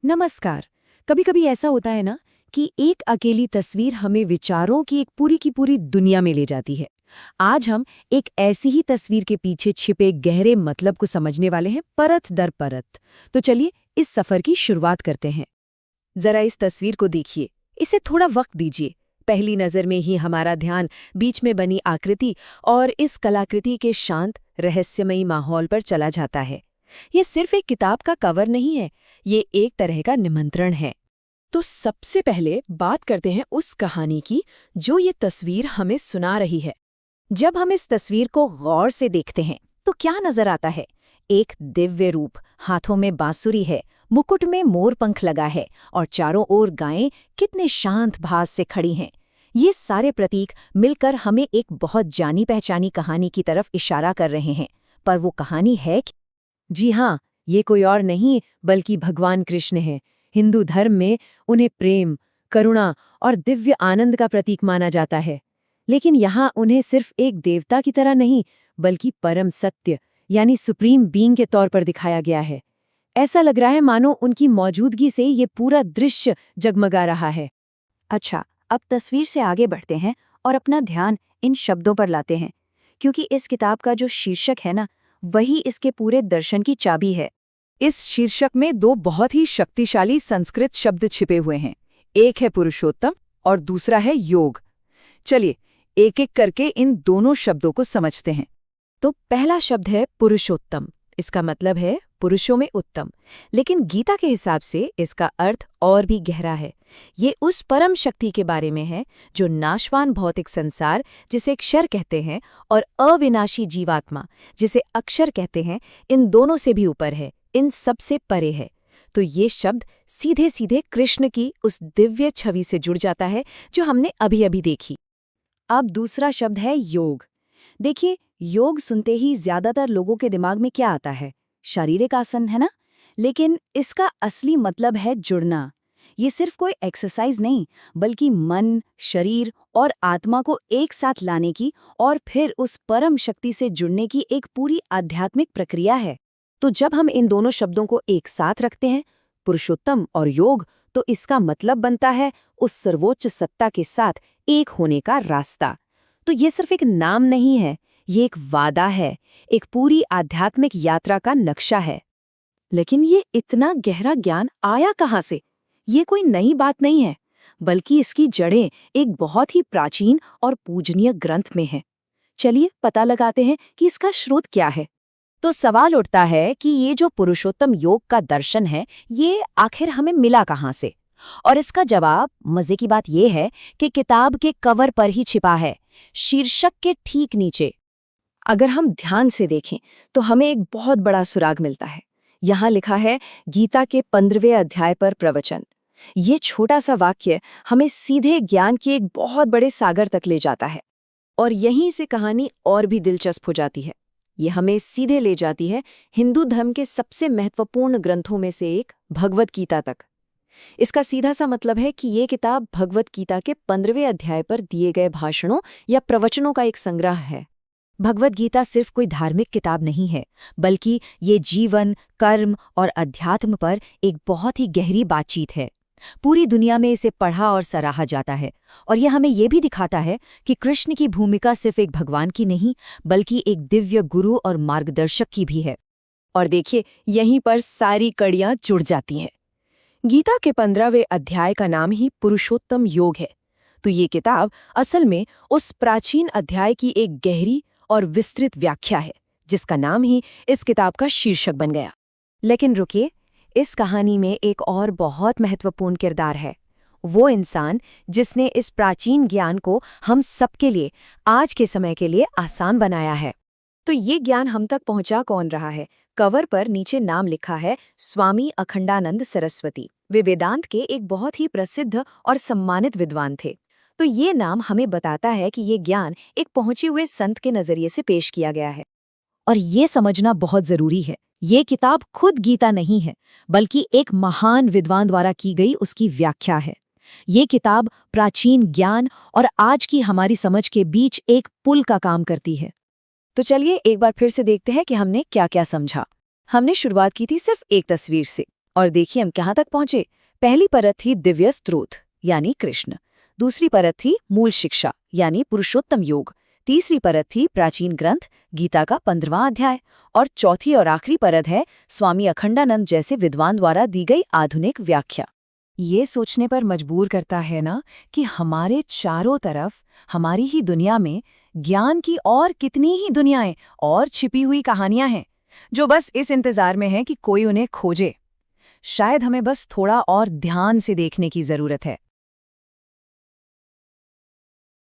नमस्कार। कभी कभी ऐसा होता है ना कि एक अकेली तस्वीर हमें विचारों की एक पूरी की पूरी दुनिया में ले जाती है। आज हम एक ऐसी ही तस्वीर के पीछे छिपे गहरे मतलब को समझने वाले हैं, परत दर परत। तो चलिए इस सफर की शुरुआत करते हैं। जरा इस तस्वीर को देखिए, इसे थोड़ा वक्त दीजिए। पहली नजर में ही हमारा ध्यान बीच में बनी आकृति और इस कलाकृति के शांत रहस्यमयी माहौल पर चला जाता है। ये सिर्फ एक किताब का कवर नहीं है, ये एक तरह का निमंत्रण है। तो सबसे पहले बात करते हैं उस कहानी की जो ये तस्वीर हमें सुना रही है। जब हम इस तस्वीर को गौर से देखते हैं तो क्या नजर आता है? एक दिव्य रूप, हाथों में बांसुरी है, मुकुट में मोर पंख लगा है और चारों ओर गायें कितने शांत भाव से खड़ी हैं। ये सारे प्रतीक मिलकर हमें एक बहुत जानी पहचानी कहानी की तरफ इशारा कर रहे हैं। पर वो कहानी है क्या? जी हाँ, ये कोई और नहीं बल्कि भगवान कृष्ण है। हिंदू धर्म में उन्हें प्रेम, करुणा और दिव्य आनंद का प्रतीक माना जाता है। लेकिन यहाँ उन्हें सिर्फ एक देवता की तरह नहीं, बल्कि परम सत्य यानी सुप्रीम बीइंग के तौर पर दिखाया गया है। ऐसा लग रहा है मानो उनकी मौजूदगी से ये पूरा दृश्य जगमगा रहा है। अच्छा, अब तस्वीर से आगे बढ़ते हैं और अपना ध्यान इन शब्दों पर लाते हैं, क्योंकि इस किताब का जो शीर्षक है ना, वही इसके पूरे दर्शन की चाबी है। इस शीर्षक में दो बहुत ही शक्तिशाली संस्कृत शब्द छिपे हुए हैं। एक है पुरुषोत्तम और दूसरा है योग। चलिए एक एक करके इन दोनों शब्दों को समझते हैं। तो पहला शब्द है पुरुषोत्तम। इसका मतलब है पुरुषों में उत्तम, लेकिन गीता के हिसाब से इसका अर्थ और भी गहरा है। ये उस परम शक्ति के बारे में है जो नाशवान भौतिक संसार, जिसे क्षर कहते हैं, और अविनाशी जीवात्मा, जिसे अक्षर कहते हैं, इन दोनों से भी ऊपर है, इन सबसे परे है। तो ये शब्द सीधे सीधे कृष्ण की उस दिव्य छवि से जुड़ जाता है जो हमने अभी अभी देखी। अब दूसरा शब्द है योग। देखिए, योग सुनते ही ज्यादातर लोगों के दिमाग में क्या आता है? शारीरिक आसन, है ना? लेकिन इसका असली मतलब है जुड़ना। ये सिर्फ कोई एक्सरसाइज नहीं, बल्कि मन, शरीर और आत्मा को एक साथ लाने की और फिर उस परम शक्ति से जुड़ने की एक पूरी आध्यात्मिक प्रक्रिया है। तो जब हम इन दोनों शब्दों को एक साथ रखते हैं, पुरुषोत्तम और योग, तो इसका मतलब बनता है उस सर्वोच्च सत्ता के साथ एक होने का रास्ता। तो ये सिर्फ एक नाम नहीं है, ये एक वादा है, एक पूरी आध्यात्मिक यात्रा का नक्शा है। लेकिन ये इतना गहरा ज्ञान आया कहाँ से? ये कोई नई बात नहीं है, बल्कि इसकी जड़ें एक बहुत ही प्राचीन और पूजनीय ग्रंथ में हैं। चलिए पता लगाते हैं कि इसका स्रोत क्या है। तो सवाल उठता है कि ये जो पुरुषोत्तम योग का दर्शन है, ये आखिर हमें मिला कहाँ से? और इसका जवाब, मजे की बात यह है कि किताब के कवर पर ही छिपा है, शीर्षक के ठीक नीचे। अगर हम ध्यान से देखें तो हमें एक बहुत बड़ा सुराग मिलता है। यहाँ लिखा है, गीता के 15वें अध्याय पर प्रवचन। ये छोटा सा वाक्य हमें सीधे ज्ञान के एक बहुत बड़े सागर तक ले जाता है। और यहीं से कहानी और भी दिलचस्प हो जाती है। ये हमें सीधे ले जाती है हिंदू धर्म के सबसे महत्वपूर्ण ग्रंथों में से एक, भगवद गीता तक। इसका सीधा सा मतलब है कि ये किताब भगवद गीता के 15वें अध्याय पर दिए गए भाषणों या प्रवचनों का एक संग्रह है। भगवद गीता सिर्फ कोई धार्मिक किताब नहीं है, बल्कि ये जीवन, कर्म और अध्यात्म पर एक बहुत ही गहरी बातचीत है। पूरी दुनिया में इसे पढ़ा और सराहा जाता है, और यह हमें ये भी दिखाता है कि कृष्ण की भूमिका सिर्फ एक भगवान की नहीं, बल्कि एक दिव्य गुरु और मार्गदर्शक की भी है। और देखिए, यहीं पर सारी कड़ियां जुड़ जाती हैं। गीता के 15वें अध्याय का नाम ही पुरुषोत्तम योग है। तो ये किताब असल में उस प्राचीन अध्याय की एक गहरी और विस्तृत व्याख्या है, जिसका नाम ही इस किताब का शीर्षक बन गया। लेकिन रुकिए, इस कहानी में एक और बहुत महत्वपूर्ण किरदार है। वो इंसान जिसने इस प्राचीन ज्ञान को हम सबके लिए, आज के समय के लिए आसान बनाया है। तो ये ज्ञान हम तक पहुंचा कौन रहा है? कवर पर नीचे नाम लिखा है, स्वामी अखंडानंद सरस्वती। वे वेदांत के एक बहुत ही प्रसिद्ध और सम्मानित विद्वान थे। तो ये नाम हमें बताता है कि ये ज्ञान एक पहुंचे हुए संत के नजरिए से पेश किया गया है। और ये समझना बहुत जरूरी है, ये किताब खुद गीता नहीं है, बल्कि एक महान विद्वान द्वारा की गई उसकी व्याख्या है। ये किताब प्राचीन ज्ञान और आज की हमारी समझ के बीच एक पुल का काम करती है। तो चलिए एक बार फिर से देखते हैं कि हमने क्या क्या समझा। हमने शुरुआत की थी सिर्फ एक तस्वीर से, और देखिए हम कहाँ तक पहुंचे। पहली परत थी दिव्य स्रोत यानी कृष्ण, दूसरी परत थी मूल शिक्षा यानी पुरुषोत्तम योग, तीसरी परत थी प्राचीन ग्रंथ गीता का 15वां अध्याय, और चौथी और आखिरी परत है स्वामी अखंडानंद जैसे विद्वान द्वारा दी गई आधुनिक व्याख्या। ये सोचने पर मजबूर करता है ना कि हमारे चारों तरफ, हमारी ही दुनिया में ज्ञान की और कितनी ही दुनियाएं और छिपी हुई कहानियां हैं जो बस इस इंतजार में हैं कि कोई उन्हें खोजे। शायद हमें बस थोड़ा और ध्यान से देखने की जरूरत है।